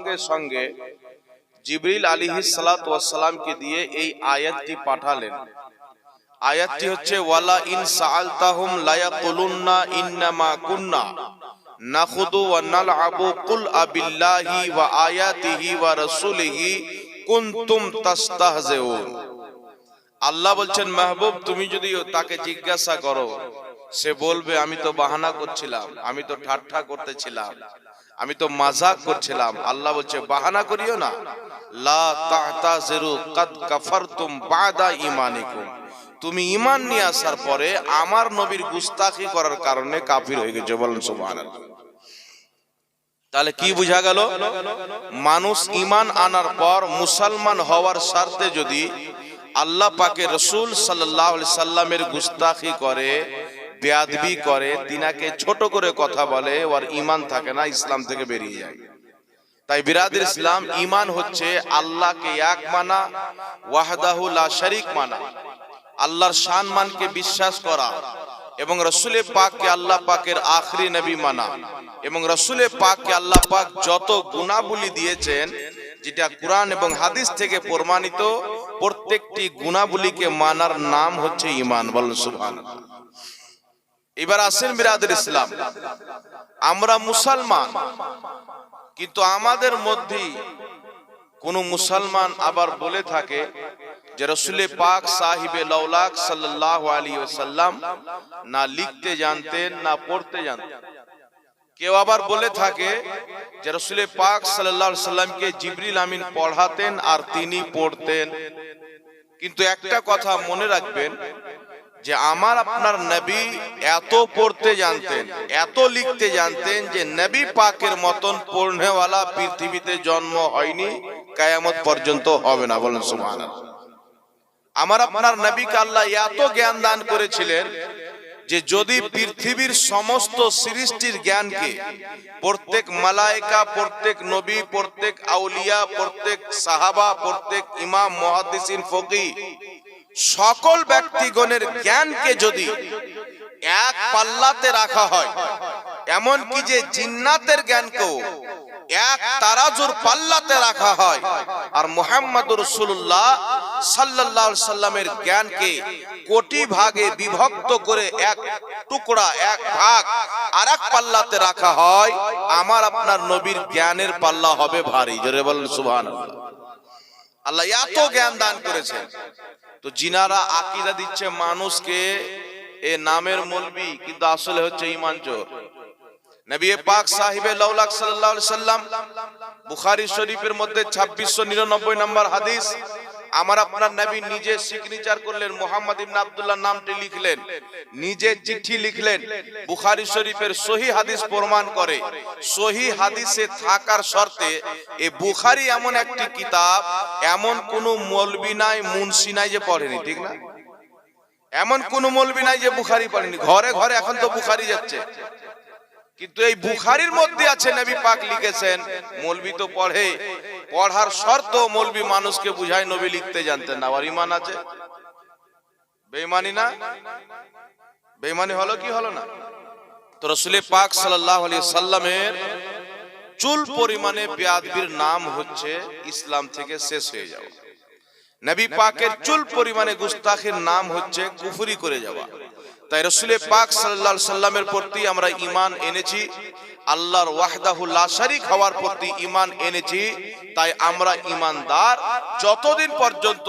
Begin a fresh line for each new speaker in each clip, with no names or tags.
সঙ্গে সঙ্গে জিবরিল আলাইহিস সালাতু ওয়াস সালামকে দিয়ে এই আয়াতটি পাঠালেন। আয়াতটি হচ্ছে ওয়ালা ইন সাআলতাহুম লা ইয়াকুলুন্না ইন্নামা কুন্না নাখুদু ওয়া নালআবু কুল আবিল্লাহি ওয়া আয়াতিহি ওয়া রাসূলিহি কুনতুম তাস্তাহজিউন। আল্লাহ বলছেন, মাহবুব তুমি যদি তাকে জিজ্ঞাসা করো, সে বলবে আমি তো বাহানা করছিলাম, আমি তো ঠাট্টা করতেছিলাম, আমি তো মাজাক করছিলাম। আল্লাহ বলছে বাহানা করিও না, লা তাহতাজিরু কাদ কাফারতুম বাদা ঈমানিকুম। তুমি ঈমান নিয়ে আসার পরে আমার নবীর গুস্তাখি করার কারণে কাফির হয়ে গেছে। বলেন সুবহানাল্লাহ। তাহলে কি বোঝা গেল? মানুষ ঈমান আনার পর মুসলমান হওয়ার স্বার্থে যদি আল্লাহ পাকের রাসূল সাল্লাল্লাহু আলাইহি সাল্লামের গুস্তাখি করে, বেয়াদবি করে, তিনাকে ছোট করে কথা বলে, ওর ঈমান থাকে না, ইসলাম থেকে বেরিয়ে যায়। তাই বিরাদির ইসলাম, ঈমান হচ্ছে আল্লাহকে এক মানা, ওয়াহদাহু লা শারীক মানা, আল্লাহর সম্মানকে বিশ্বাস করা, এবং রাসূলে পাককে আল্লাহ পাকের আখরি নবী মানা, এবং রাসূলে পাককে আল্লাহ পাক যত গুণাবলী দিয়েছেন, যেটা কোরআন এবং হাদিস থেকে প্রমাণিত, প্রত্যেকটি গুণাবলীকে মানার নাম হচ্ছে ঈমান। বলেন সুবহানাল্লাহ। এবার আসেন বিরাদির ইসলাম, আমরা মুসলমান, কিন্তু আমাদের মধ্যে কোন মুসলমান আবার বলে থাকে যে রাসূলে পাক সাহিবে লাউলাক সাল্লাল্লাহু আলাইহি ওয়াসাল্লাম না লিখতে জানতেন না পড়তে জানতেন। কেউ আবার বলে থাকে যে রাসূলে পাক সাল্লাল্লাহু আলাইহি ওয়াসাল্লামকে জিবরিল আমিন পড়াতেন আর তিনি পড়তেন। কিন্তু একটা কথা মনে রাখবেন যে আমার আপনার নবী এত পড়তে জানতেন, এত লিখতে জানতেন যে নবী পাকের মতন পড়নেওয়ালা পৃথিবীতে জন্ম হয়নি, কিয়ামত পর্যন্ত হবে না। বলেন সুবহানাল্লাহ। আমার আপনার নবীকে আল্লাহ এত জ্ঞান দান করেছিলেন যে যদি পৃথিবীর সমস্ত সৃষ্টির জ্ঞানকে প্রত্যেক মালায়েকা, প্রত্যেক নবী, প্রত্যেক আউলিয়া, প্রত্যেক সাহাবা, প্রত্যেক ইমাম, মুহাদ্দিসিন, ফকিহ, সকল ব্যক্তিগণের জ্ঞানকে যদি এক পাল্লাতে রাখা হয়, এমন কি যে জিন্নাতের জ্ঞানকেও এক তারাজুর পাল্লাতে রাখা হয়, আর মুহাম্মদুর রাসূলুল্লাহ সাল্লাল্লাহু আলাইহি সাল্লামের জ্ঞানকে কোটি ভাগে বিভক্ত করে এক টুকরা, এক ভাগ আরেক পাল্লাতে রাখা হয়, আমার আপনার নবীর জ্ঞানের পাল্লা হবে ভারী। জোরে বলেন সুবহানাল্লাহ। আল্লাহ এত জ্ঞান দান করেছেন। তো জিনারা আকীদা দিচ্ছে মানুষকে এ নামের মৌলবি, কিন্তু আসলে হচ্ছে ঈমান চোর। নবী পাক সাহিবে লাউলাক সাল্লাল্লাহু আলাইহি সাল্লাম, বুখারী শরীফের মধ্যে 2699 নম্বর হাদিস, আমার আপনার নবী নিজে সিগনেচার করলেন, মুহাম্মদ ইবনে আব্দুল্লাহ নামটি লিখলেন, নিজে চিঠি লিখলেন। বুখারী শরীফের সহিহ হাদিস প্রমাণ করে, সহিহ হাদিসে থাকার শর্তে এই বুখারী এমন একটি কিতাব, এমন কোন মৌলবি নাই, মুন্সি নাই যে পড়েনি, ঠিক না? এমন কোন মৌলবি নাই যে বুখারী পড়েনি। ঘরে ঘরে এখন তো বুখারী যাচ্ছে, কিন্তু এই বুখারীর মধ্যে আছে নবী পাক লিখেছেন। মৌলবি তো পড়ে, পড়ার শর্ত মৌলবি মানুষকে বুঝায় নবী লিখতে জানতেন না, আর ঈমান আছে। বেঈমানি না? বেঈমানি হলো কি হলো না? তো রাসূলে পাক সাল্লাল্লাহু আলাইহি সাল্লামের চুল পরিমাণে বেয়াদবির নাম হচ্ছে ইসলাম থেকে শেষ হয়ে যাওয়া। নবী পাকের চুল পরিমাণে গুস্তাখির নাম হচ্ছে কুফরি করে যাওয়া। তাই রাসূলে পাক সাল্লাল্লাহু আলাইহি সাল্লামের প্রতি আমরা ঈমান এনেছি, আল্লাহর ওয়াহদাহু লা শারীক হওয়ার প্রতি ঈমান এনেছি। তাই আমরা ঈমানদার যতদিন পর্যন্ত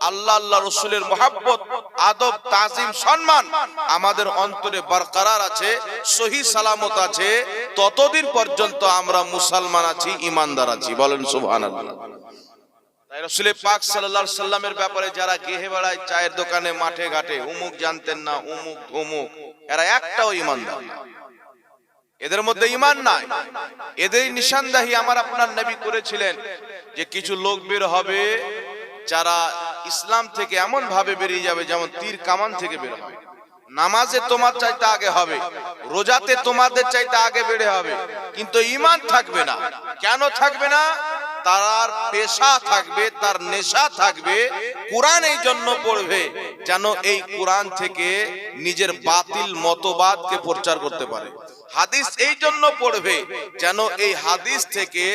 আল্লাহ, আল্লাহ রাসূলের মহব্বত, আদব, তাজিম, সম্মান আমাদের অন্তরে বরকরার আছে, সহি সালামত আছে, ততদিন পর্যন্ত আমরা মুসলমান আছি, ঈমানদার আছি। বলেন সুবহানাল্লাহ। তাই রাসূলে পাক সাল্লাল্লাহু আলাইহি সাল্লামের ব্যাপারে যারা গেহে বেড়ায়, চায়ের দোকানে, মাঠে ঘাটে, উমুক জানতেন না, উমুক ধুমুক, এরা একটাও ঈমানদার না, এদের মধ্যে ঈমান নাই। এদের নিশানদাহি আমার আপনার নবী করেছিলেন যে কিছু লোক বের হবে যারা ইসলাম থেকে এমন ভাবে বেরিয়ে যাবে যেমন তীর কামান থেকে বের হবে। নামাজে তোমার চাইতে আগে হবে, রোজাতে তোমাদের চাইতে আগে বেড়ে হবে, কিন্তু ঈমান থাকবে না। কেন থাকবে না? তার পেশা থাকবে, তার নেশা থাকবে, কোরআন এই জন্য পড়বে যেন এই কোরআন থেকে নিজের বাতিল মতবাদকে প্রচার করতে পারে। হাদিস এই জন্য পড়বে যেন এই হাদিস থেকে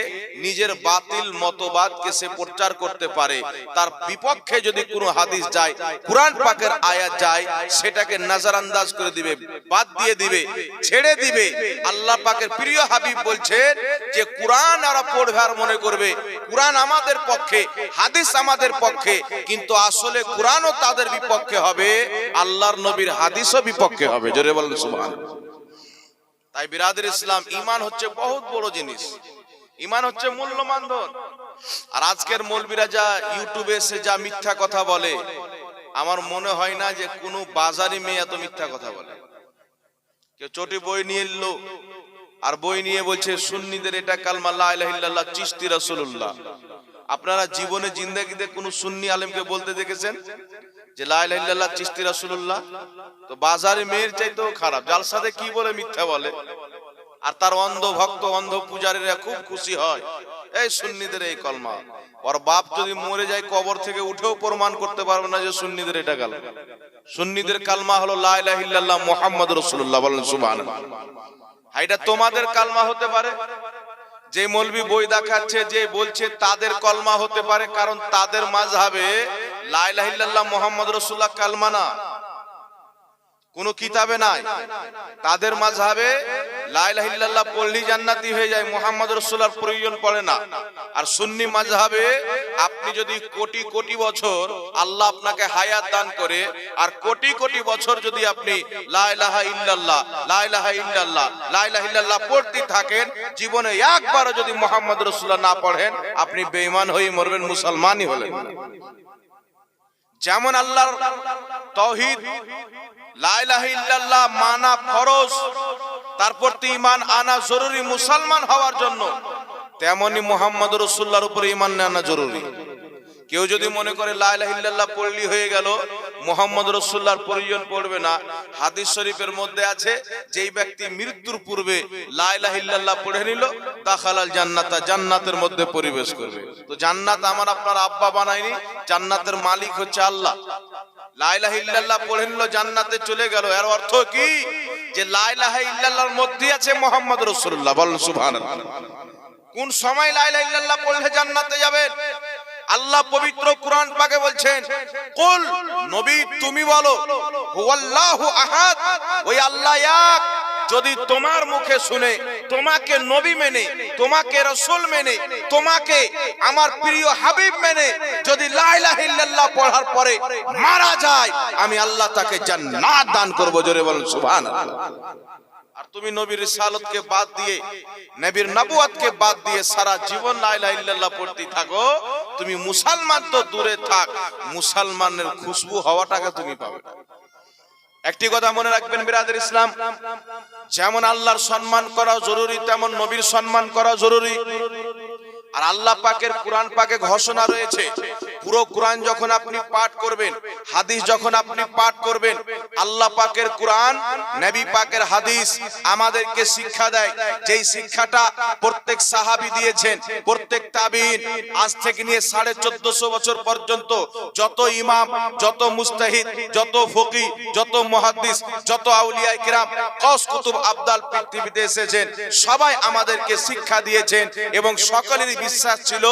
নিজের বাতিল মতবাদকে সে প্রচার করতে পারে। তার বিপক্ষে যদি কোনো হাদিস যায়, কুরআন পাকের আয়াত যায়, সেটাকে নজরান্দাজ করে দিবে, বাদ দিয়ে দিবে, ছেড়ে দিবে। আল্লাহ পাকের প্রিয় হাবিব বলছেন যে কুরআন আর পড়বে আর মনে করবে কুরআন আমাদের পক্ষে, হাদিস আমাদের পক্ষে, কিন্তু আসলে কুরআনও তাদের বিপক্ষে হবে, আল্লাহর নবীর হাদিসও বিপক্ষে হবে। জোরে বলেন সুবহানাল্লাহ। তাই বিরাদর ইসলাম, ঈমান হচ্ছে বহুত বড় জিনিস, ঈমান হচ্ছে মূল্যবান ধন। আর আজকের মৌলবীরা যা ইউটিউবে এসে যা মিথ্যা কথা বলে, আমার মনে হয় না যে কোনো বাজারি মেয়ে এত মিথ্যা কথা বলে। কেউ চটি বই নিয়ে এলো আর বই নিয়ে বলছে সুন্নিদের এটা কালমা লা ইলাহা ইল্লাল্লাহ চিশতি রাসূলুল্লাহ। আপনারা জীবনে জিন্দেগিতে কোনো সুন্নি আলেমকে বলতে দেখেছেন যে লা ইলাহা ইল্লাল্লাহ চিশতি রাসূলুল্লাহ? তো বাজারে মেয়ের চাইতেও খারাপ, জালসাতে কি বলে মিথ্যা বলে। আর তার অন্ধ ভক্ত, অন্ধ পূজারীরা খুব খুশি হয় এই সুন্নিদের এই কলমা। ওর বাপ যদি মরে যায় কবর থেকে উঠেও প্রমাণ করতে পারবে না যে সুন্নিদের এটা কালমা। সুন্নিদের কালমা হলো লা ইলাহা ইল্লাল্লাহ মুহাম্মাদুর রাসূলুল্লাহ। বলেন সুবহানাল্লাহ। এটা তোমাদের কালমা হতে পারে, যে মৌলবি বই দেখাচ্ছে, যে বলছে তাদের কলমা হতে পারে, কারণ তাদের মাযহাবে লা ইলাহা ইল্লাল্লাহ মুহাম্মাদুর রাসূলুল্লাহ কালমা না, কোন কিতাবে নাই। তাদের মাযহাবে লা ইলাহা ইল্লাল্লাহ পড়লেই জান্নাতি হয়ে যায়, মুহাম্মদুর রাসূলুল্লাহর প্রয়োজন পড়ে না। আর সুন্নি মাযহাবে আপনি যদি কোটি কোটি বছর আল্লাহ আপনাকে হায়াত দান করে, আর কোটি কোটি বছর যদি আপনি লা ইলাহা ইল্লাল্লাহ লা ইলাহা ইল্লাল্লাহ লা ইলাহা ইল্লাল্লাহ পড়তে থাকেন, জীবনে একবারও যদি মুহাম্মদুর রাসূলুল্লাহ না পড়েন, আপনি বেঈমান হয়ে মরবেন, মুসলমানই হলেন না। যেমন আল্লাহর তাওহীদ লা ইলাহা ইল্লাল্লাহ মানা ফরজ, তারপর ঈমান আনা জরুরি মুসলমান হওয়ার জন্য, তেমনি মুহাম্মদুর রাসূলুল্লাহর উপরে ঈমান আনা জরুরি। কেউ যদি মনে করে লা ইলাহা ইল্লাল্লাহ পড়লি হয়ে গেল, মুহাম্মদুর রাসূলুল্লাহর প্রয়োজন পড়বে না, হাদিস শরীফের মধ্যে আছে যেই ব্যক্তি মৃত্যুর পূর্বে লা ইলাহা ইল্লাল্লাহ পড়ে নিল, দাখালাল জান্নাত, জান্নাতের মধ্যে প্রবেশ করবে। তো জান্নাত আমার আপনার আব্বা বানায়নি, জান্নাতের মালিক হচ্ছে আল্লাহ। লা ইলাহা ইল্লাল্লাহ পড়ে নিল, জান্নাতে চলে গেল। এর অর্থ কি? যে লা ইলাহা ইল্লাল্লাহর মধ্যে আছে মুহাম্মদুর রাসূলুল্লাহ। বলেন সুবহানাল্লাহ। কোন সময় লা ইলাহা ইল্লাল্লাহ পড়লে জান্নাতে যাবেন? আল্লাহ পবিত্র কুরআন পাকে বলছেন, কুল, নবী তুমি বলো, হুয়াল্লাহু আহাদ, ওই আল্লাহ এক। যদি তোমার মুখে শুনে, তোমাকে নবী মেনে, তোমাকে রাসূল মেনে, তোমাকে আমার প্রিয় হাবিব মেনে যদি লা ইলাহা ইল্লাল্লাহ পড়ার পরে মারা যায়, আমি আল্লাহ তাকে জান্নাত দান করব। জোরে বলেন সুবহানাল্লাহ। আর তুমি নবীর রিসালাতকে বাদ দিয়ে, নবীর নবুয়তকে বাদ দিয়ে সারা জীবন লা ইলাহা ইল্লাল্লাহ পড়তে থাকো, তুমি মুসলমান তো দূরে থাক, মুসলমানের খুশবু হওয়াটাকে তুমি পাবে না। একটি কথা মনে রাখবেন বিরাদর ইসলাম, যেমন আল্লাহর সম্মান করা জরুরি, তেমন নবীর সম্মান করা জরুরি। আর আল্লাহ পাকের কুরআন পাকে ঘোষণা রয়েছে, পুরো কুরআন যখন আপনি পাঠ করবেন, হাদিস যখন আপনি পাঠ করবেন, আল্লাহ পাকের কুরআন, নবী পাকের হাদিস আমাদেরকে শিক্ষা দেয়, যেই শিক্ষাটা প্রত্যেক সাহাবী দিয়েছেন, প্রত্যেক তাবিঈন, আজ থেকে নিয়ে 1450 বছর পর্যন্ত যত ইমাম, যত মুজতাহিদ, যত ফকিহ, যত মুহাদ্দিস, যত আউলিয়ায়ে কিরাম, কওস কুতুব আবদাল পৃথিবীতে এসেছেন, সবাই আমাদেরকে শিক্ষা দিয়েছেন। এবং সকলেরই বিশ্বাস ছিল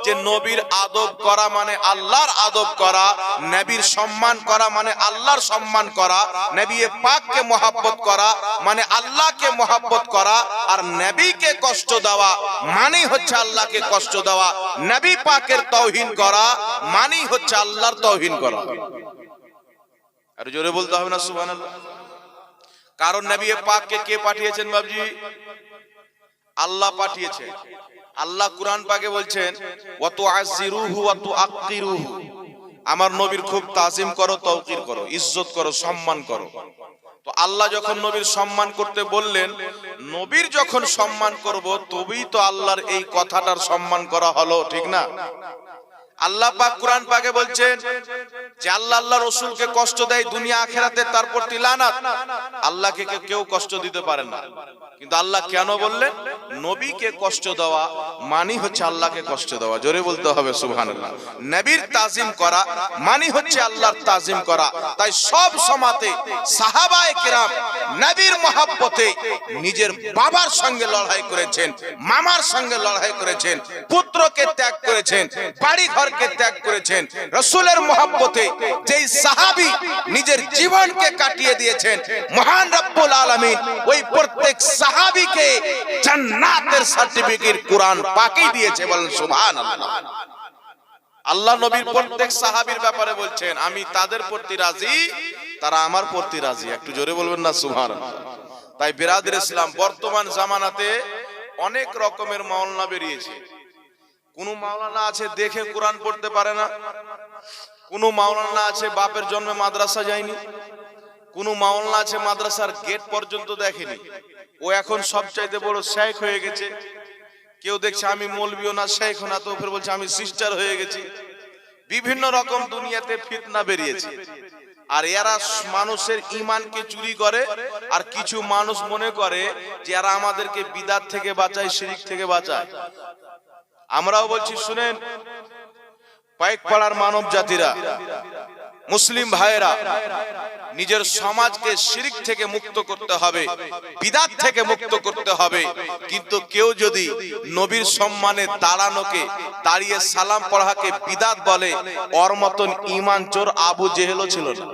যে নবীর আদব করা মানে আল্লাহর আদব করা, নবীর সম্মান করা মানে আল্লাহর সম্মান করা, নবী পাককে মহব্বত করা মানে আল্লাহকে মহব্বত করা, আর নবীকে কষ্ট দেওয়া মানে হচ্ছে আল্লাহকে কষ্ট দেওয়া, নবী পাকের তাওহীন করা মানে হচ্ছে আল্লাহর তাওহীন করা। আর জোরে বলতে হবে না সুবহানাল্লাহ। কারণ নবী পাককে কে পাঠিয়েছেন বাবজি? আল্লাহ পাঠিয়েছেন। আল্লাহ কুরআন পাকে বলছেন, ওয়া তুআযিরুহু ওয়া তুআক্কিরুহু, আমার নবীর খুব তাজিম করো, তাওকির করো, ইজ্জত করো, সম্মান করো। তো আল্লাহ যখন নবীর সম্মান করতে বললেন, নবীর যখন সম্মান করব, তবেই তো আল্লাহর এই কথাটার সম্মান করা হলো, ঠিক না? আল্লাহ পাক কুরআন পাকে বলছেন যে আল্লাহ আল্লাহ রাসূলকে কষ্ট দেয় দুনিয়া আখিরাতে, তার প্রতি লানাত। আল্লাহকে কেউ কষ্ট দিতে পারে না, কিন্তু আল্লাহ কেন বললেন? নবীকে কষ্ট দেওয়া মানে হচ্ছে আল্লাহকে কষ্ট দেওয়া। জোরে বলতে হবে সুবহানাল্লাহ। নবীর তাজিম করা মানে হচ্ছে আল্লাহর তাজিম করা। তাই সব সময়তে সাহাবায়ে কেরাম নবীর মহব্বতে নিজের বাবার সঙ্গে লড়াই করেছেন, মামার সঙ্গে লড়াই করেছেন, পুত্রকে ত্যাগ করেছেন, বাড়ি ঘরকে ত্যাগ করেছেন। রাসূলের মহব্বতে যেই সাহাবী নিজের জীবনকে কাটিয়ে দিয়েছেন, মহান রব্বুল আলামিন ওই প্রত্যেক সাহাবীকে জান্নাতের সার্টিফিকেট কুরআন পাকেই দিয়েছে। বলেন সুবহানাল্লাহ। আল্লাহ নবীর প্রত্যেক সাহাবীর ব্যাপারে বলছেন, আমি তাদের প্রতি রাজি, তারা আমার প্রতি রাজি। একটু জোরে বলবেন না সুবহানাল্লাহ। তাই বিরাদর ইসলাম, বর্তমান জামানাতে অনেক রকমের মাওলানা বেরিয়েছে। কোন মাওলানা আছে দেখে কোরআন পড়তে পারে না, কোন মাওলানা আছে বাপের জন্মে মাদ্রাসা যায়নি, কোন মাওলানা আছে মাদ্রাসার গেট পর্যন্ত দেখেনি, ও এখন সবচাইতে বড় শেখ হয়ে গেছে। কেউ দেখছে আমি মৌলবিও না, শেখ না, তো ফের বলছে আমি সিস্টার হয়ে গেছি। বিভিন্ন রকম দুনিয়াতে ফিতনা বেরিয়েছে। আর এরা মানুষের ঈমানকে চুরি করে। আর কিছু মানুষ মনে করে যে এরা আমাদেরকে বিদআত থেকে বাঁচায়, শিরক থেকে বাঁচায়। আমরাও বলছি শুনেন, পাইক পাড়ার মানব জাতিরা, মুসলিম ভাইয়েরা, নিজের সমাজকে শিরক থেকে মুক্ত করতে হবে, বিদআত থেকে মুক্ত করতে হবে। কিন্তু কেউ যদি নবীর সম্মানে দাঁড়ানোকে, দাঁড়িয়ে সালাম পড়াকে বিদআত বলে, ওর মতন ঈমান চোর আবু জেহেলও ছিল না,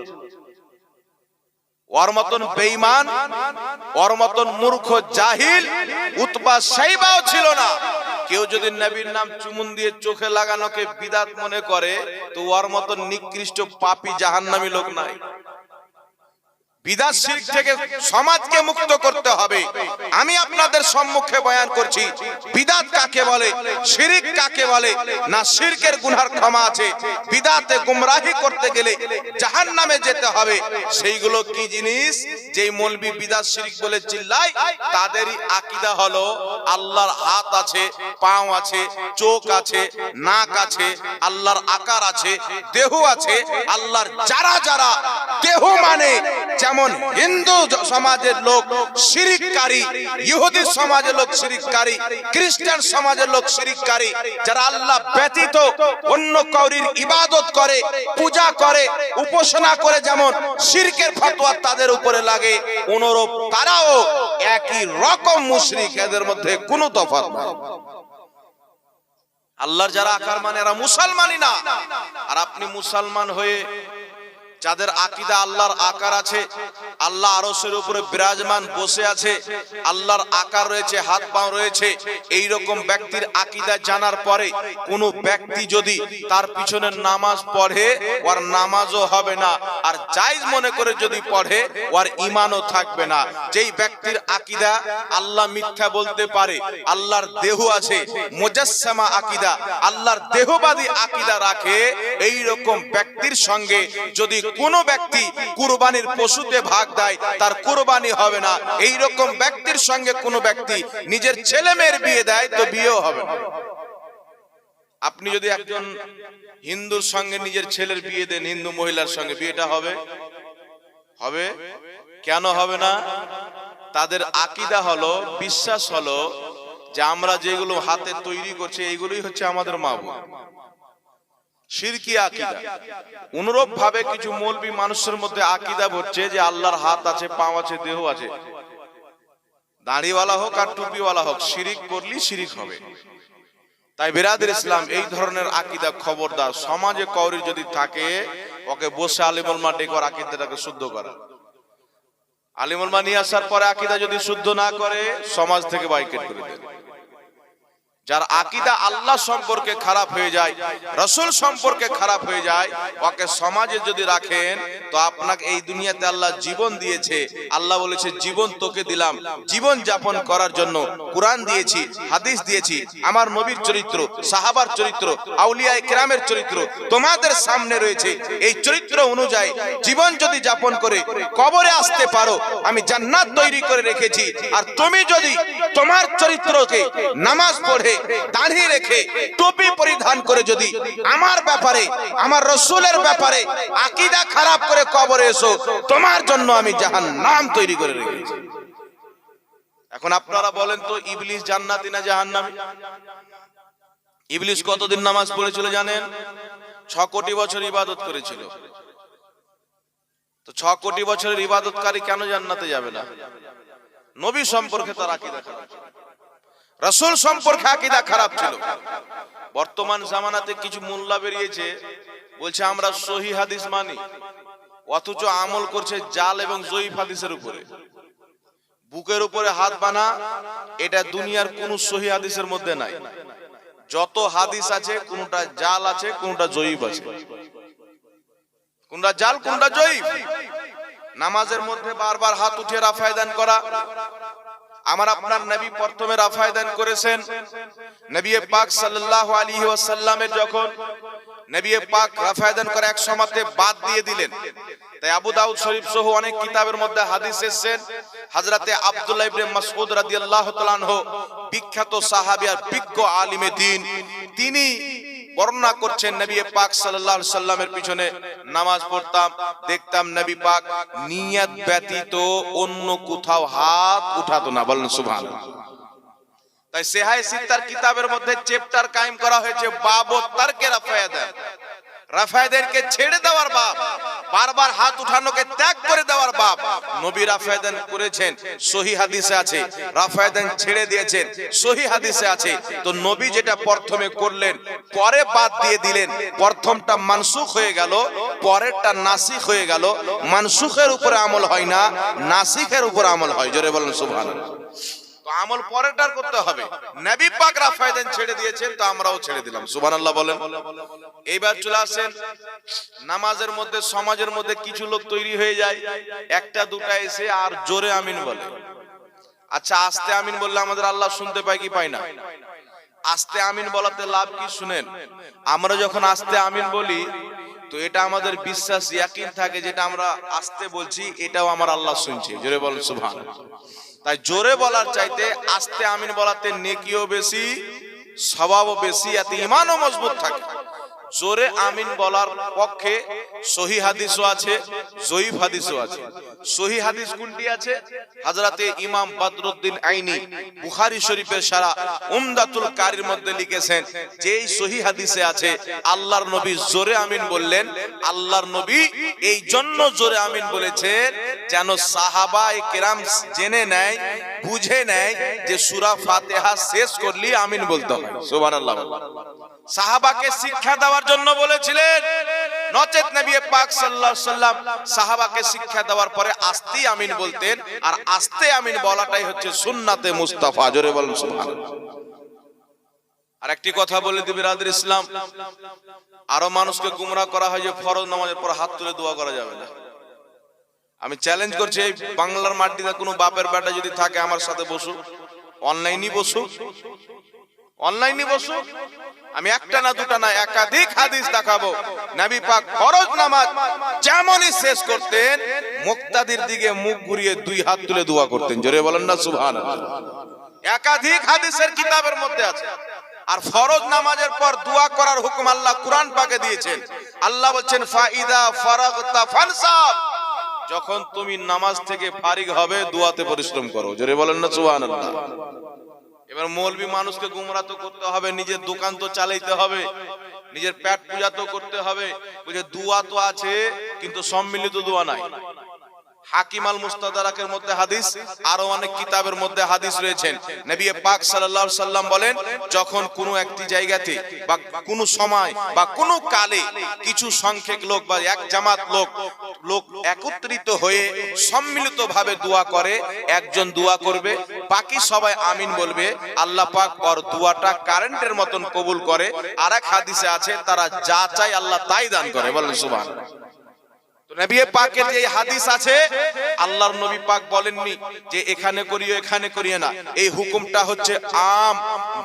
ওর মতন বেঈমান, ওর মতন মূর্খ জাহিল উতবা শাইবাও ছিল না। কেউ যদি নবীর নাম চুমুন দিয়ে চোখে লাগানোকে বিদআত মনে করে, তো ওর মতন নিকৃষ্ট পাপী জাহান্নামী লোক নাই। বিদআত শিরক থেকে সমাজকে মুক্ত করতে হবে। আমি আপনাদের সম্মুখে বয়ান করছি বিদআত কাকে বলে, শিরক কাকে বলে। না শিরকের গুনার ক্ষমা আছে, বিদআতে গুমরাহি করতে গেলে জাহান্নামে যেতে হবে। সেইগুলো কি জিনিস? যেই মৌলবি বিদআত শিরক বলে চিল্লায়, তাদেরই আকীদা হলো আল্লাহর হাত আছে, পাও আছে, চোখ আছে, নাক আছে, আল্লাহর আকার আছে, দেহ আছে। আল্লাহর যারা যারা দেহ মানে, যেমন হিন্দু সমাজের লোক শিরককারী, ইহুদি সমাজের লোক শিরককারী, খ্রিস্টান সমাজের লোক শিরককারী, যারা আল্লাহ ব্যতীত অন্য কাউরির ইবাদত করে, পূজা করে, উপাসনা করে, যেমন শিরকের ফতোয়া তাদের উপরে লাগে, অনুরূপ তারাও একই রকম মুশরিক। এদের মধ্যে কোনো তফাৎ নেই। আল্লাহর যারা আকার মানে এরা মুসলমানই না। আর আপনি মুসলমান হয়ে যাদের আকীদা আল্লাহর আকার আছে, আল্লাহ আরশের উপরে বিরাজমান বসে আছে, আল্লাহর আকার রয়েছে, হাত পা রয়েছে, এই রকম ব্যক্তির আকীদা জানার পরে কোন ব্যক্তি যদি তার পিছনে নামাজ পড়ে, ওর নামাজও হবে না। আর জায়েজ মনে করে যদি পড়ে, ওর ঈমানও থাকবে না। যেই ব্যক্তির আকীদা আল্লাহ মিথ্যা বলতে পারে, আল্লাহর দেহ আছে, মুজাসসামা আকীদা, আল্লাহর দেহবাদী আকীদা রাখে, এই রকম ব্যক্তির সঙ্গে যদি কোন ব্যক্তি কুরবানির পশুতে ভাগ দেয়, তার কুরবানি হবে না। এই রকম ব্যক্তির সঙ্গে কোন ব্যক্তি নিজের ছেলে মেয়ের বিয়ে দেয়, তো বিয়েও হবে না। আপনি যদি একজন হিন্দুর সঙ্গে নিজের ছেলের বিয়ে দেন, হিন্দু মহিলার সঙ্গে, বিয়েটা হবে? হবে? কেন হবে না? তাদের আকীদা হলো, বিশ্বাস হলো যে আমরা যেগুলো হাতে তৈরি করছি এইগুলোই হচ্ছে আমাদের মাবুদ। শিরকি আকীদা। অনুরূপ ভাবে কিছু মৌলবি মানুষের মধ্যে আকীদা ভরছে যে আল্লাহর হাত আছে, পা আছে, দেহ আছে। দাড়িওয়ালা হোক আর টুপিওয়ালা হোক, শিরিক করলি শিরিক হবে। তাই বিরাদর ইসলাম, এই ধরনের আকীদা খবরদার। সমাজে কওরি যদি থাকে, ওকে বসে আলিম উলামা ডেকে আকীদাটাকে শুদ্ধ করা। আলিম উলামা নিয়ে আসার পরে আকীদা যদি শুদ্ধ না করে, সমাজ থেকে বাইকট করে দেবে। যার আকীদা আল্লাহ সম্পর্কে খারাপ হয়ে যায়, রাসূল সম্পর্কে খারাপ হয়ে যায়, ওকে সমাজে যদি রাখেন, তো আপনাকে এই দুনিয়াতে আল্লাহ জীবন দিয়েছে। আল্লাহ বলেছে জীবন তোকে দিলাম, জীবন যাপন করার জন্য কুরআন দিয়েছি, হাদিস দিয়েছি, আমার নবীর চরিত্র, সাহাবার চরিত্র, আউলিয়ায়ে কেরামের চরিত্র তোমাদের সামনে রয়েছে। এই চরিত্র অনুযায়ী জীবন যদি যাপন করে কবরে আসতে পারো, আমি জান্নাত তৈরি করে রেখেছি। আর তুমি যদি তোমার চরিত্রকে নামাজ পড়ে দাড়ি রেখে টুপি পরিধান করে যদি আমার ব্যাপারে আমার রাসূলের ব্যাপারে আকীদা খারাপ করে কবরে এসো, তোমার জন্য আমি জাহান্নাম তৈরি করে রেখেছি। এখন আপনারা বলেন তো, ইবলিস জান্নাতি না জাহান্নামী? ইবলিস কতদিন নামাজ পড়েছিল জানেন? 6 কোটি বছর ইবাদত করেছিল। তো 6 কোটি বছরের ইবাদতকারী কেন জান্নাতে যাবে না? নবী সম্পর্কে তার আকীদা খারাপ, রাসূল সম্পর্কে আকীদা খারাপ ছিল। বর্তমান জামানাতে কিছু মোল্লা বেরিয়েছে, বলছে আমরা সহিহ হাদিস মানি, অথচ আমল করছে জাল এবং জয়ীফ হাদিসের উপরে। বুকের উপরে হাত বানা, এটা দুনিয়ার কোন সহিহ হাদিসের মধ্যে নাই। যত হাদিস আছে কোনটা জাল আছে, কোনটা জয়ীফ আছে। কোনটা জাল, কোনটা জয়ীফ। নামাজের মধ্যে বারবার হাত উঠিয়ে রাফায়ে দান করা, আমার আপনার নবী প্রথমে রাফায়ে দান করেছেন। নবী পাক সাল্লাল্লাহু আলাইহি ওয়াসাল্লামের যখন নবী পাক রাফায়ে দান করে এক সময়তে বাদ দিয়ে দিলেন। তাই আবু দাউদ শরীফ সহ অনেক কিতাবের মধ্যে হাদিস এসেছে, হযরতে আব্দুল্লাহ ইবনে মাসউদ রাদিয়াল্লাহু তাআলা আনহু, বিখ্যাত সাহাবী আর বিজ্ঞ আলিমে দ্বীন, তিনি বর্ণনা করছেন নবী পাক সাল্লাল্লাহু আলাইহি সাল্লামের পিছনে নামাজ পড়তাম, দেখতাম নবী পাক নিয়ত ব্যতীত অন্য কোথাও হাত উঠাতো না। বলেন সুবহানাল্লাহ। তাই সেহায় সিত্তার কিতাবের মধ্যে চ্যাপ্টার কায়েম করা হয়েছে বাবু তারকে রাফায়ে দান, রাফায়ে দানকে ছেড়ে দেওয়ার বাব, বারবার হাত উঠানোকে ত্যাগ করে দেওয়ার বাব। নবী রাফায়ে দান করেছেন, সহিহ হাদিসে আছে। রাফায়ে দান ছেড়ে দিয়েছেন, সহিহ হাদিসে আছে। তো নবী যেটা প্রথমে করলেন, পরে বাদ দিয়ে দিলেন, প্রথমটা মানসুখ হয়ে গেল, পরেরটা নাসিখ হয়ে গেল। মানসুখের উপরে আমল হয় না, নাসিখের উপরে আমল হয়। জোরে বলেন সুবহানাল্লাহ। তো আমল পরেরটার করতে হবে। নবী পাক রাফায়ে দান ছেড়ে দিয়েছেন, তো আমরাও ছেড়ে দিলাম। সুবহানাল্লাহ বলেন। এইবার চলে আসেন নামাজের মধ্যে, সমাজের মধ্যে কিছু লোক তৈরি হয়ে যায়, একটা দুটা এসে আর জোরে আমিন বলে। আচ্ছা, আস্তে আমিন বললে আমাদের আল্লাহ শুনতে পায় কি পায় না? আস্তে আমিন বলাতে লাভ কি শুনেন? আমরা যখন আস্তে আমিন বলি, তো এটা আমাদের বিশ্বাস ইয়াকিন থাকে, যেটা আমরা আস্তে বলছি এটাও আমার আল্লাহ শুনছে। জোরে বলেন সুবহানাল্লাহ। তাই জোরে বলার চাইতে আস্তে আমিন বলাতে নেকিও বেশি, সওয়াবও বেশি, এতে ঈমানও মজবুত থাকে। জোরে আমিন বলার পক্ষে সহিহ হাদিসও আছে, জয়ীফ হাদিসও আছে। সহিহ হাদিস কোনটি আছে? হযরতে ইমাম বদরুদ্দিন আইনি বুখারী শরীফের সারা উমদাতুল কারীর মধ্যে লিখেছেন, যেই সহিহ হাদিসে আছে আল্লাহর নবী জোরে আমিন বললেন। আল্লাহর নবী এই জন্য জোরে আমিন বলেছেন যেন সাহাবায়ে কেরাম জেনে নেয়, বুঝে নেয় যে সূরা ফাতিহা শেষ করলে আমিন বলতে হয়। সুবহানাল্লাহ। সাহাবাকে শিক্ষা দেওয়ার জন্য বলেছিলেন, নচেত নবী পাক সাল্লাল্লাহু আলাইহি সাল্লাম সাহাবাকে শিক্ষা দেওয়ার পরে আস্তে আমিন বলতেন, আর আস্তে আমিন বলাটাই হচ্ছে সুন্নাতে মুস্তাফা। জোরে বলেন সুবহানাল্লাহ। আর একটি কথা বলে দিই বিরাদর ইসলাম, আরো মানুষকে গুমরাহ করা হয় যে ফরজ নামাজের পর হাত তুলে দোয়া করা যাবে না। আমি চ্যালেঞ্জ করছি, এই বাংলার মাটিতে কোনো বাপের বেটা যদি থাকে আমার সাথে বসুক, অনলাইনই বসুক, অনলাইনে বসো। আমি একটা না দুটা না একাধিক হাদিস দেখাবো, নবী পাক ফরজ নামাজ যেমনই শেষ করতেন, মুক্তাদির দিকে মুখ ঘুরিয়ে দুই হাত তুলে দোয়া করতেন। জোরে বলেন না সুবহানাল্লাহ। একাধিক হাদিসের কিতাবের মধ্যে আছে। আর ফরজ নামাজের পর দোয়া করার হুকুম আল্লাহ কুরআন পাকে দিয়েছেন। আল্লাহ বলছেন, ফাইদা ফারাগতা ফানসাব, যখন তুমি নামাজ থেকে ফারিগ হবে দোয়াতে পরিশ্রম করো। জোরে বলেন না সুবহানাল্লাহ। এবার মৌলবি মানুষকে গুমরাহ তো করতে হবে, নিজের দোকান তো চালাইতে হবে, নিজের পেট পূজা তো করতে হবে। বুঝে দোয়া তো আছে, কিন্তু সম্মিলিত দোয়া নাই। হাকিম আল মুস্তাদরাকের মধ্যে হাদিস, আরো অনেক কিতাবের মধ্যে হাদিস রয়েছেন। নবী পাক সাল্লাল্লাহু আলাইহি সাল্লাম বলেন, যখন কোনো একটি জায়গাতে বা কোনো সময় বা কোনো কালে কিছু সংখ্যক লোক বা এক জামাত লোক একত্রিত হয়ে সম্মিলিতভাবে দোয়া করে, একজন দোয়া করবে, বাকি সবাই আমিন বলবে, আল্লাহ পাক ওর দোয়াটা কারেন্টের মতন কবুল করে। আরেক হাদিসে আছে, তারা যা চায় আল্লাহ তাই দান করে। বলেন সুবহানাল্লাহ। তো নবী পাকের যে হাদিস আছে, আল্লাহর নবী পাক বলেননি যে এখানে করিও এখানে করিও না। এই হুকুমটা হচ্ছে আম,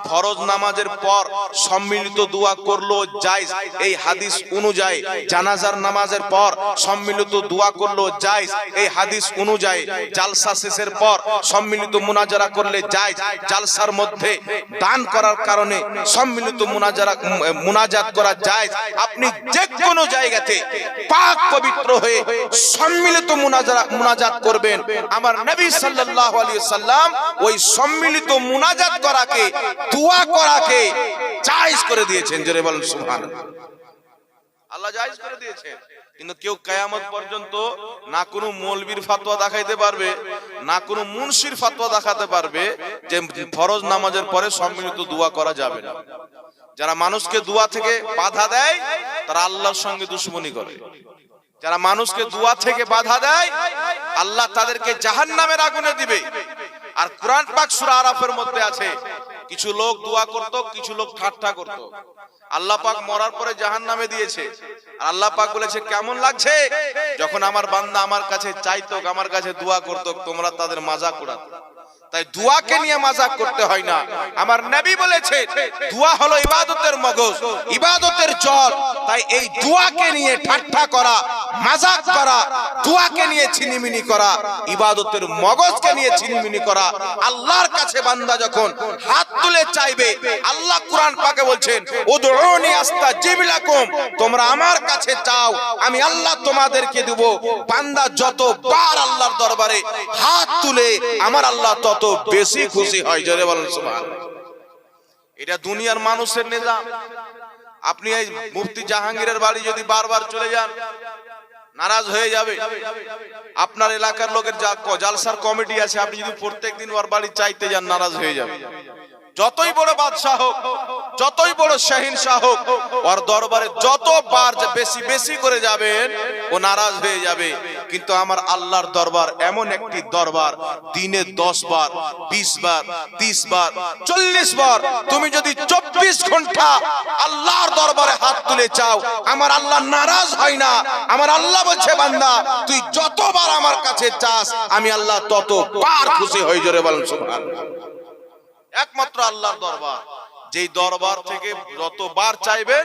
ফরজ নামাজের পর সম্মিলিত দোয়া করলো জায়েজ, এই হাদিস অনুযায়ী। জানাজার নামাজের পর সম্মিলিত দোয়া করলো জায়েজ, এই হাদিস অনুযায়ী। জালসা শেষের পর সম্মিলিত মুনাজারা করলে জায়েজ, জালসার মধ্যে দান করার কারণে সম্মিলিত মুনাজাত করা জায়েজ। আপনি যে কোনো জায়গাতে পাক পবিত্র হয়ে সম্মিলিত মুনাজাত করবেন। আমার নবী সাল্লাল্লাহু আলাইহি সাল্লাম ওই সম্মিলিত মুনাজাত করাকে, দোয়া করাকে জায়েজ করে দিয়েছেন। জোরে বলেন সুবহানাল্লাহ। আল্লাহ জায়েজ করে দিয়েছেন। কিন্তু কেউ কিয়ামত পর্যন্ত না কোনো মৌলবীর ফতোয়া দেখাইতে পারবে, না কোনো মুনশির ফতোয়া দেখাতে পারবে যে ফরজ নামাজের পরে সম্মিলিত দোয়া করা যাবে না। যারা মানুষকে দোয়া থেকে বাধা দেয় তারা আল্লাহর সঙ্গে দুশমনি করে। যারা মানুষকে দোয়া থেকে বাধা দেয় আল্লাহ তাদেরকে জাহান্নামের আগুনে দিবে। আর কোরআন পাক সূরা আরাফের মধ্যে আছে, কিছু লোক দোয়া করত, কিছু লোক ঠাট্টা করত। আল্লাহ পাক মরার পরে জাহান্নামে দিয়েছে। আর আল্লাহ পাক বলেছে কেমন লাগছে যখন আমার বান্দা আমার কাছে চাইতো, আমার কাছে দোয়া করত, তোমরা তাদের মাজাক উড়াতো। তাই দোয়াকে নিয়ে মাজাক করতে হয় না। আমার নবী বলেছে দোয়া হলো ইবাদতের মগজ, ইবাদতের জল। তাই এই দোয়াকে নিয়ে ঠাট্টা করা, মাজাক করা, দোয়াকে নিয়ে ছিনিমিনি করা, ইবাদতের মগজকে নিয়ে ছিনিমিনি করা। আল্লাহর কাছে বান্দা যখন হাত তুলে চাইবে, আল্লাহ কোরআন পাকে বলছেন উদউনি আস্তাজিব লাকুম, তোমরা আমার কাছে চাও আমি আল্লাহ তোমাদেরকে দেব। বান্দা যতবার আল্লাহর দরবারে হাত তুলে আমার আল্লাহ তত বেশি খুশি হয়। জোরে বলেন সুবহানাল্লাহ। এটা দুনিয়ার মানুষের নিজাম। আপনি এই মুফতি জাহাঙ্গীরের বাড়ি যদি বারবার চলে যান নারাজ হয়ে যাবে। আপনার এলাকার লোকের জালসার কমিটি আছে, আপনি যদি প্রত্যেকদিন ওর বাড়ি চাইতে যান নারাজ হয়ে যাবে। যতই বড় বাদশাহ হোক, যতই বড় শাহিনশাহ হোক, ওর দরবারে যতবার বেশি বেশি করে যাবেন ও নারাজ হয়ে যাবে। কিন্তু আমার আল্লাহর দরবার এমন একটি দরবার, দিনে 10 বার, 20 বার, 30 বার, 40 বার তুমি যদি 24 ঘন্টা আল্লাহর দরবারে হাত তুলে চাও, আমার আল্লাহ নারাজ হয় না। আমার আল্লাহ বলছে বান্দা তুই যতবার আমার কাছে চাস আমি আল্লাহ ততবার খুশি হই। জোরে বলেন সুবহানাল্লাহ। একমাত্র আল্লাহর দরবার, যেই দরবার থেকে যতবার চাইবেন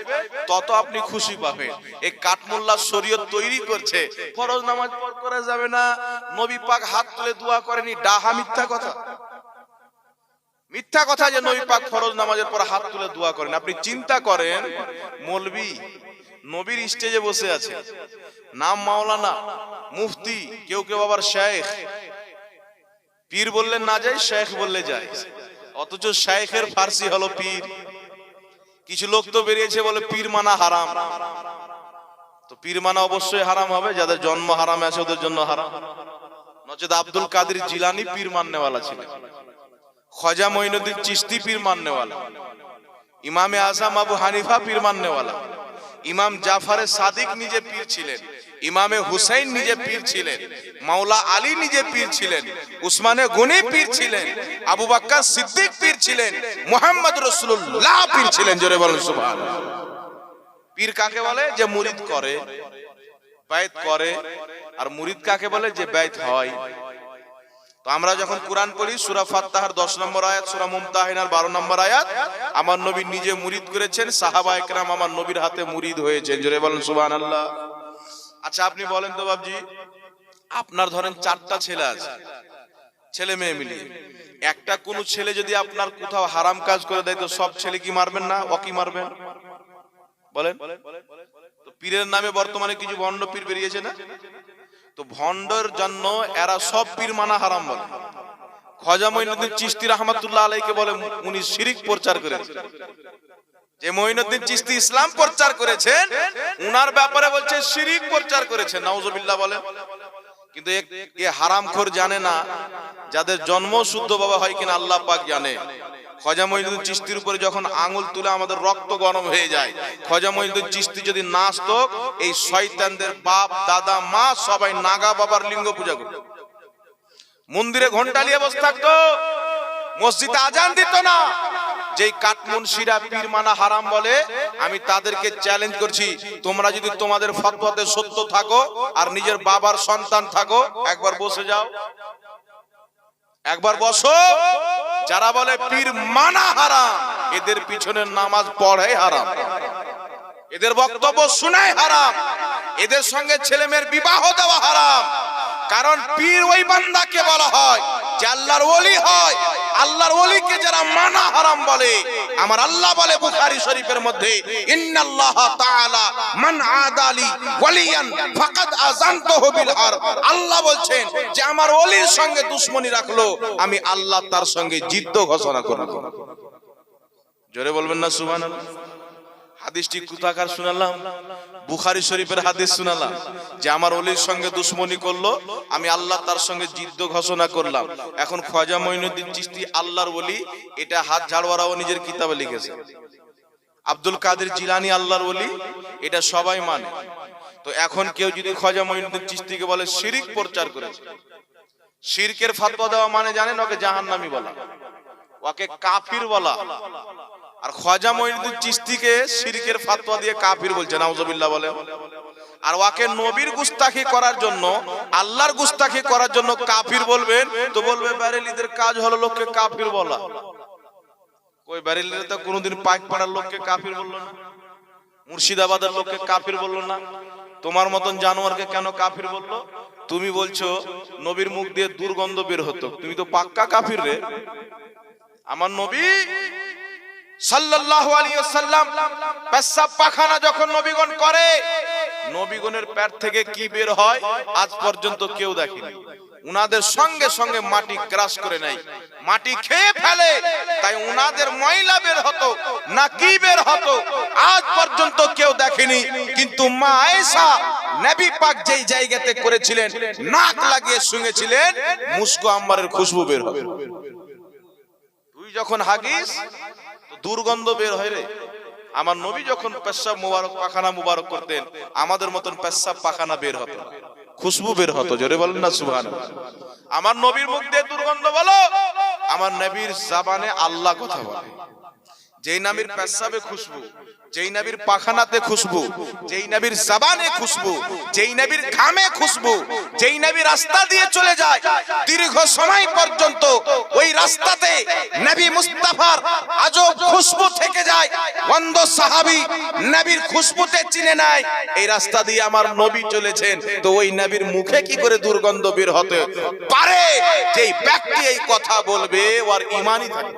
তত আপনি খুশি পাবেন। এই কাঠমোল্লা শরীয়ত তৈরি করছে ফরজ নামাজ পড় করা যাবে না, নবী পাক হাত তুলে দোয়া করেনি, ডাহা মিথ্যা কথা। মিথ্যা কথা যে নবী পাক ফরজ নামাজের পর হাত তুলে দোয়া করেন। আপনি চিন্তা করেন, মৌলবী নবীর স্টেজে বসে আছে, নাম মাওলানা, মুফতি, কেউ কেউ আবার শেখ। পীর বললে না যায়, শেখ বললে যায়, অথচ শেখের ফার্সি হলো পীর। কিছু লোক তো বেরিয়েছে বলে পীর মানা হারাম। তো পীর মানা অবশ্যই হারাম হবে, যাদের জন্ম হারামে আছে ওদের জন্য হারাম। নচেত আব্দুল কাদের জিলানী পীর মাননেওয়ালা ছিলেন, খ্বাজা মঈনুদ্দিন চিশতি পীর মাননেওয়ালা, ইমামে আযম আবু হানিফা পীর মাননেওয়ালা, ইমাম জাফর সাদিক নিজে পীর ছিলেন, ইমামে হুসাইন নিজে পীর ছিলেন, মাওলা আলী নিজে পীর ছিলেন, উসমানে গনি পীর ছিলেন, আবু বকর সিদ্দিক পীর ছিলেন, মুহাম্মদ রাসূলুল্লাহ পীর ছিলেন। জোরে বলেন সুবহানাল্লাহ। পীর কাকে বলে? যে মুরিদ করে, বাইত করে। আর মুরিদ কাকে বলে? যে বাইত হয়। তো আমরা যখন কোরআন পড়ি সূরা ফাতিহার 10 নম্বর আয়াত, সূরা মুমতাহিনার 12 নম্বর আয়াত, আমার নবী নিজে মুরিদ করেছেন, সাহাবায়ে কেরাম আমার নবীর হাতে মুরিদ হয়েছেন। জোরে বলেন সুবহানাল্লাহ। আচ্ছা আপনি বলেন তো বাবজি, আপনার ধরেন 4টা ছেলে আছে, ছেলে মেয়ে মিলিয়ে, একটা কোন ছেলে যদি আপনার কোথাও হারাম কাজ করে দেয় তো সব ছেলে কি মারবেন না? ও কি মারবেন বলেন? তো পীরের নামে বর্তমানে কিছু ভণ্ড পীর বেরিয়েছে না? তো ভণ্ডের জন্য এরা সব পীর মানা হারাম বলে। খ্বাজা মঈনুদ্দিন চিশতি রাহমাতুল্লাহ আলাইহিকে বলে উনি শিরক প্রচার করেছেন। যে মঈনুদ্দিন চিশতি ইসলাম প্রচার করেছেন উনার ব্যাপারে বলছে শিরক প্রচার করেছেন, নাউজুবিল্লাহ বলেন। কিন্তু এ হারামখোর জানে না যাদের জন্ম শুদ্ধ বাবা হয় কিনা আল্লাহ পাক জানে। খ্বাজা মঈনুদ্দিন চিশতির উপরে যখন আঙ্গুল তুলে আমাদের রক্ত গরম হয়ে যায়। খ্বাজা মঈনুদ্দিন চিশতি যদি না আসতো এই শয়তানদের বাপ দাদা মা সবাই নাগা বাবার লিঙ্গ পূজা করত, মন্দিরে ঘন্টা নিয়ে বসে থাকতো, মসজিদে আজান দিত না, যেই কাঠমুনশিরা পীর মানা হারাম বলে, আমি তাদেরকে চ্যালেঞ্জ করছি, তোমরা যদি তোমাদের ফতোয়াতে সত্য থাকো আর নিজের বাবার সন্তান থাকো, একবার বসে যাও, একবার বসো। যারা বলে পীর মানা হারাম, এদের পিছনে নামাজ পড়াই হারাম, এদের বক্তব্য শোনাই হারাম, এদের সঙ্গে ছেলে মেয়ের বিবাহ দেওয়া হারাম। কারণ পীর ওই বান্দাকে বলা হয় যে আল্লাহর ওলি হয়। আল্লাহর ওলিকে যারা মানা হারাম বলে, আমার আল্লাহ বলে বুখারী শরীফের মধ্যে, ইন্নাল্লাহ তাআলা মান আদালি ওয়ালিয়ান ফাকাদ আযানতুহু বিল হারব। আল্লাহ বলছেন যে আমার ওলির সঙ্গে দুশমনি রাখলো, আমি আল্লাহ তার সঙ্গে যুদ্ধ ঘোষণা করব। জোরে বলবেন না সুবহানাল্লাহ। হাদিসটি কোথাকার শুনালাম? বুখারী শরীফের হাদিস শুনালাম যে আমার ওলির সঙ্গে দুশমনি করলো, আমি আল্লাহ তার সঙ্গে যুদ্ধ ঘোষণা করলাম। এখন খাজা মঈনুদ্দিন চিশতি আল্লাহর ওলি, এটা হাত ঝাড়ওয়ারাও নিজের কিতাবে লিখেছে। আব্দুল কাদের জিলানী আল্লাহর ওলি, এটা সবাই মানে। তো এখন কেউ যদি খাজা মঈনুদ্দিন চিশতিকে বলে শিরক প্রচার করেছে, শিরকের ফতোয়া দেওয়া মানে জানেন ওকে জাহান্নামী বলা, ওকে কাফির বলা। আর খাজা মঈনুদ্দিন চিশতিকে শিরকের ফতোয়া দিয়ে কাফির বলছে, নাউজুবিল্লাহ বলে। আর ওকে নবীর গুস্তাখি করার জন্য, আল্লাহর গুস্তাখি করার জন্য কাফির বলবেন, তো বলবে বেরেলিদের কাজ হলো লোককে কাফির বলা। কই বেরেলিরা তো কোনোদিন পাইকপাড়ার লোককে কাফির বললো না, মুর্শিদাবাদের লোককে কাফির বললো না, তোমার মতন জানোয়ারকে কেন কাফির বললো? তুমি বলছো নবীর মুখ দিয়ে দুর্গন্ধ বের হতো, তুমি তো পাক্কা কাফির রে। আমার নবী সাল্লাল্লাহু আলাইহি ওয়াসাল্লাম পেশাব পাখানা যখন নবীগণ করে, নবীগণের পেট থেকে কি বের হয় আজ পর্যন্ত কেউ দেখেনি। উনাদের সঙ্গে সঙ্গে মাটি গ্রাস করে নেয়, মাটি খেয়ে ফেলে, তাই উনাদের ময়লা বের হতো না কি বের হতো আজ পর্যন্ত কেউ দেখেনি। কিন্তু মা আয়েশা নবী পাক যেই জায়গাতে করেছিলেন, নাক লাগিয়ে শুনেছিলেন, মুস্কো আম্বারের খুশবু বের হবে। তুই যখন হাগিস দুর্গন্ধ বের হয় রে। আমার নবী যখন পেশাব মুবারক পাখানা মুবারক করতেন, আমাদের মতন পেশাব পাখানা বের হতো না, খুশবু বের হতো। জোরে বলেন না সুবহানাল্লাহ। আমার নবীর মুখ দিয়ে দুর্গন্ধ বলো, আমার নবীর জবানে আল্লাহ কথা বলে। যেই নবীর পেশাবে খুশবু, যেই নবীর পাখানাতে খুশবু, যেই নবীর জবানে খুশবু, যেই নবীর ঘামে খুশবু, যেই নবী রাস্তা দিয়ে চলে যায় দীর্ঘ সময় পর্যন্ত ওই রাস্তাতে নবী মুস্তাফার আজব খুশবু থেকে যায়, অন্ধ সাহাবী নবীর খুশবুতে চিনে নাই এই রাস্তা দিয়ে আমার নবী চলেছেন, তো ওই নবীর মুখে কি করে দুর্গন্ধ বের হতে পারে? যেই ব্যক্তি এই কথা বলবে ওর ঈমানই থাকে।